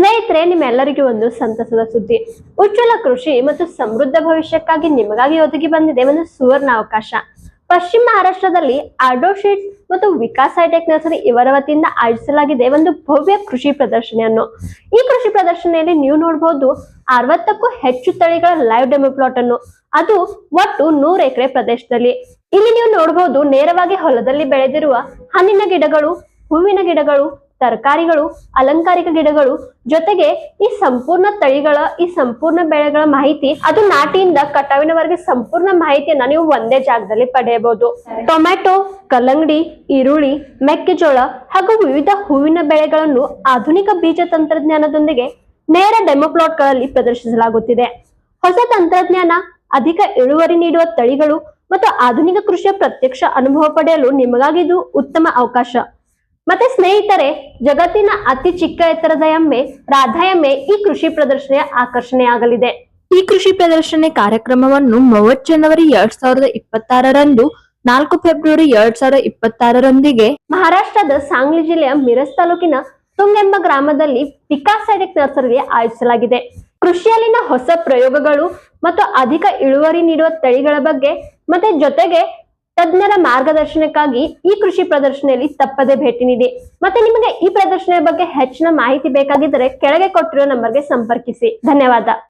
ಸ್ನೇಹಿತರೆ, ನಿಮ್ಮೆಲ್ಲರಿಗೂ ಒಂದು ಸಂತಸದ ಸುದ್ದಿ. ಉಜ್ವಲ ಕೃಷಿ ಮತ್ತು ಸಮೃದ್ಧ ಭವಿಷ್ಯಕ್ಕಾಗಿ ನಿಮಗಾಗಿ ಒದಗಿ ಬಂದಿದೆ ಒಂದು ಸುವರ್ಣ ಅವಕಾಶ. ಪಶ್ಚಿಮ ಮಹಾರಾಷ್ಟ್ರದಲ್ಲಿ ಆರ್ಡೋ ಶೀಟ್ಸ್ ಮತ್ತು ವಿಕಾಸ್ ಹೈಟೆಕ್ ನರ್ಸರಿ ಇವರ ವತಿಯಿಂದ ಆಯೋಜಿಸಲಾಗಿದೆ ಒಂದು ಭವ್ಯ ಕೃಷಿ ಪ್ರದರ್ಶನವನ್ನು. ಈ ಕೃಷಿ ಪ್ರದರ್ಶನದಲ್ಲಿ ನೀವು ನೋಡಬಹುದು 60ಕ್ಕೂ ಹೆಚ್ಚು ತಳಿಗಳ ಲೈವ್ ಡೆಮೋ ಪ್ಲಾಟ್ ಅನ್ನು, ಅದು ಒಟ್ಟು 100 ಎಕರೆ ಪ್ರದೇಶದಲ್ಲಿ. ಇಲ್ಲಿ ನೀವು ನೋಡಬಹುದು ನೇರವಾಗಿ ಹೊಲದಲ್ಲಿ ಬೆಳೆದಿರುವ ಹಣ್ಣಿನ ಗಿಡಗಳು, ಹೂವಿನ ಗಿಡಗಳು, ತರಕಾರಿಗಳು, ಅಲಂಕಾರಿಕ ಗಿಡಗಳು, ಜೊತೆಗೆ ಈ ಸಂಪೂರ್ಣ ತಳಿಗಳ ಈ ಸಂಪೂರ್ಣ ಬೆಳೆಗಳ ಮಾಹಿತಿ, ಅದು ನಾಟಿಯಿಂದ ಕಟಾವಿನವರೆಗೆ ಸಂಪೂರ್ಣ ಮಾಹಿತಿಯನ್ನ ನೀವು ಒಂದೇ ಜಾಗದಲ್ಲಿ ಪಡೆಯಬಹುದು. ಟೊಮ್ಯಾಟೊ, ಕಲ್ಲಂಗಡಿ, ಈರುಳ್ಳಿ, ಮೆಕ್ಕೆಜೋಳ ಹಾಗೂ ವಿವಿಧ ಹೂವಿನ ಬೆಳೆಗಳನ್ನು ಆಧುನಿಕ ಬೀಜ ತಂತ್ರಜ್ಞಾನದೊಂದಿಗೆ ನೇರ ಡೆಮೋ ಪ್ಲಾಟ್ ಗಳಲ್ಲಿ ಪ್ರದರ್ಶಿಸಲಾಗುತ್ತಿದೆ. ಹೊಸ ತಂತ್ರಜ್ಞಾನ, ಅಧಿಕ ಇಳುವರಿ ನೀಡುವ ತಳಿಗಳು ಮತ್ತು ಆಧುನಿಕ ಕೃಷಿಯ ಪ್ರತ್ಯಕ್ಷ ಅನುಭವ ಪಡೆಯಲು ನಿಮಗಾಗಿ ಇದು ಉತ್ತಮ ಅವಕಾಶ. ಮತ್ತೆ ಸ್ನೇಹಿತರೆ, ಜಗತ್ತಿನ ಅತಿ ಚಿಕ್ಕ ಎತ್ತರದ ಎಮ್ಮೆ ರಾಧಾ ಎಮ್ಮೆ ಈ ಕೃಷಿ ಪ್ರದರ್ಶನೆಯ ಆಕರ್ಷಣೆಯಾಗಲಿದೆ. ಈ ಕೃಷಿ ಪ್ರದರ್ಶನ ಕಾರ್ಯಕ್ರಮವನ್ನು 30 ಜನವರಿ 2026ರಂದು 4 ಫೆಬ್ರವರಿ 2026ರಂದಿಗೆ ಮಹಾರಾಷ್ಟ್ರದ ಸಾಂಗ್ಲಿ ಜಿಲ್ಲೆಯ ಮಿರಜ್ ತಾಲೂಕಿನ ತುಂಗ್ ಎಂಬ ಗ್ರಾಮದಲ್ಲಿ ವಿಕಾಸ್ ಹೈಟೆಕ್ ನರ್ಸರಿ ಆಯೋಜಿಸಲಾಗಿದೆ. ಕೃಷಿಯಲ್ಲಿನ ಹೊಸ ಪ್ರಯೋಗಗಳು ಮತ್ತು ಅಧಿಕ ಇಳುವರಿ ನೀಡುವ ತಳಿಗಳ ಬಗ್ಗೆ ಮತ್ತೆ ಜೊತೆಗೆ ತಜ್ಞರ ಮಾರ್ಗದರ್ಶನಕ್ಕಾಗಿ ಈ ಕೃಷಿ ಪ್ರದರ್ಶನದಲ್ಲಿ ತಪ್ಪದೆ ಭೇಟಿ ನೀಡಿ. ಮತ್ತೆ ನಿಮಗೆ ಈ ಪ್ರದರ್ಶನದ ಬಗ್ಗೆ ಹೆಚ್ಚಿನ ಮಾಹಿತಿ ಬೇಕಾಗಿದ್ದರೆ ಕೆಳಗೆ ಕೊಟ್ಟಿರೋ ನಂಬರ್ಗೆ ಸಂಪರ್ಕಿಸಿ. ಧನ್ಯವಾದ.